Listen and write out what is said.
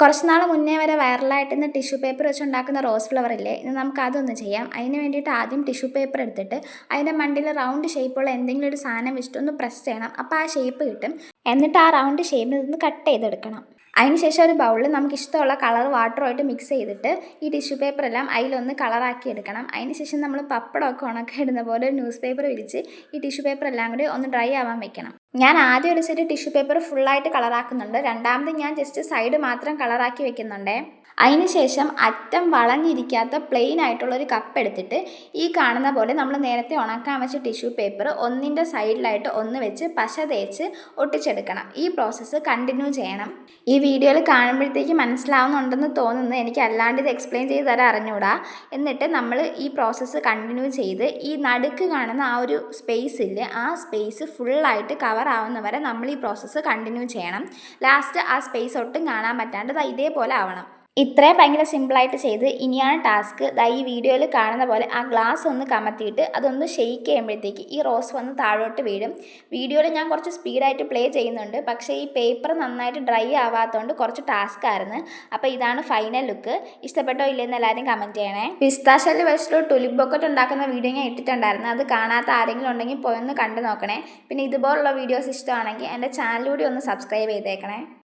കുറച്ച് നാൾ മുന്നേ വരെ വൈറലായിട്ടിരുന്ന ടിഷ്യൂ പേപ്പർ വെച്ചുണ്ടാക്കുന്ന റോസ് ഫ്ലവർ ഇല്ലേ, ഇന്ന് നമുക്ക് അതൊന്ന് ചെയ്യാം. അതിന് വേണ്ടിയിട്ട് ആദ്യം ടിഷ്യൂ പേപ്പർ എടുത്തിട്ട് അതിൻ്റെ മണ്ടിൽ റൗണ്ട് ഷേപ്പുള്ള എന്തെങ്കിലും ഒരു സാധനം വെച്ചിട്ട് ഒന്ന് പ്രസ് ചെയ്യണം. അപ്പോൾ ആ ഷേപ്പ് കിട്ടും. എന്നിട്ട് ആ റൗണ്ട് ഷേപ്പിൽ നിന്ന് കട്ട് ചെയ്തെടുക്കണം. അതിനുശേഷം ഒരു ബൗളിൽ നമുക്ക് ഇഷ്ടമുള്ള കളർ വാട്ടറുമായിട്ട് മിക്സ് ചെയ്തിട്ട് ഈ ടിഷ്യൂ പേപ്പറെല്ലാം അതിലൊന്ന് കളറാക്കി എടുക്കണം. അതിനുശേഷം നമ്മൾ പപ്പടമൊക്കെ ഉണക്കി ഇടുന്ന പോലെ ന്യൂസ് പേപ്പർ വിരിച്ച് ഈ ടിഷ്യൂ പേപ്പർ എല്ലാം കൂടി ഒന്ന് ഡ്രൈ ആവാൻ വെക്കണം. ഞാൻ ആദ്യം ഒരു സെറ്റ് ടിഷ്യൂ പേപ്പർ ഫുള്ളായിട്ട് കളറാക്കുന്നുണ്ട്. രണ്ടാമത് ഞാൻ ജസ്റ്റ് സൈഡ് മാത്രം കളറാക്കി വെക്കുന്നുണ്ട്. അതിനുശേഷം അറ്റം വളഞ്ഞിരിക്കാത്ത പ്ലെയിൻ ആയിട്ടുള്ളൊരു കപ്പ് എടുത്തിട്ട് ഈ കാണുന്ന പോലെ നമ്മൾ നേരത്തെ ഉണക്കാൻ വെച്ച ടിഷ്യൂ പേപ്പർ ഒന്നിൻ്റെ സൈഡിലായിട്ട് ഒന്ന് വെച്ച് പശ തേച്ച് ഒട്ടിച്ചെടുക്കണം. ഈ പ്രോസസ്സ് കണ്ടിന്യൂ ചെയ്യണം. ഈ വീഡിയോയിൽ കാണുമ്പോഴത്തേക്ക് മനസ്സിലാവുന്നുണ്ടെന്ന് തോന്നുന്നു. എനിക്ക് അല്ലാണ്ട് ഇത് എക്സ്പ്ലെയിൻ ചെയ്ത് തരാൻ അറിഞ്ഞൂടാ. എന്നിട്ട് നമ്മൾ ഈ പ്രോസസ്സ് കണ്ടിന്യൂ ചെയ്ത് ഈ നടുക്ക് കാണുന്ന ആ ഒരു സ്പേസ് ഇല്ലേ, ആ സ്പേസ് ഫുള്ളായിട്ട് കവർ ആവുന്നവരെ നമ്മൾ ഈ പ്രോസസ്സ് കണ്ടിന്യൂ ചെയ്യണം. ലാസ്റ്റ് ആ സ്പേസ് ഒട്ടും കാണാൻ പറ്റാണ്ട് ഇതേപോലെ ആവണം. ഇത്രയും ഭയങ്കര സിമ്പിളായിട്ട് ചെയ്ത് ഇനിയാണ് ടാസ്ക്. ഈ വീഡിയോയിൽ കാണുന്ന പോലെ ആ ഗ്ലാസ് ഒന്ന് കമത്തിയിട്ട് അതൊന്ന് ഷെയ്ക്ക് ചെയ്യുമ്പോഴത്തേക്ക് ഈ റോസ് വന്ന് താഴോട്ട് വീഴും. വീഡിയോയിൽ ഞാൻ കുറച്ച് സ്പീഡായിട്ട് പ്ലേ ചെയ്യുന്നുണ്ട്, പക്ഷേ ഈ പേപ്പർ നന്നായിട്ട് ഡ്രൈ ആവാത്തതുകൊണ്ട് കുറച്ച് ടാസ്ക് ആയിരുന്നു. അപ്പോൾ ഇതാണ് ഫൈനൽ ലുക്ക്. ഇഷ്ടപ്പെട്ടോ ഇല്ലെന്ന് എല്ലാവരും കമൻറ്റ് ചെയ്യണേ. പിസ്താഷെല്ല് വെച്ചിട്ട് ടുലിപ്പ് ബൊക്കറ്റ് ഉണ്ടാക്കുന്ന വീഡിയോ ഞാൻ ഇട്ടിട്ടുണ്ടായിരുന്നു. അത് കാണാത്ത ആരെങ്കിലും ഉണ്ടെങ്കിൽ പോയൊന്ന് കണ്ടു നോക്കണേ. പിന്നെ ഇതുപോലുള്ള വീഡിയോസ് ഇഷ്ടമാണെങ്കിൽ എൻ്റെ ചാനലിലൂടെ ഒന്ന് സബ്സ്ക്രൈബ് ചെയ്തേക്കണേ.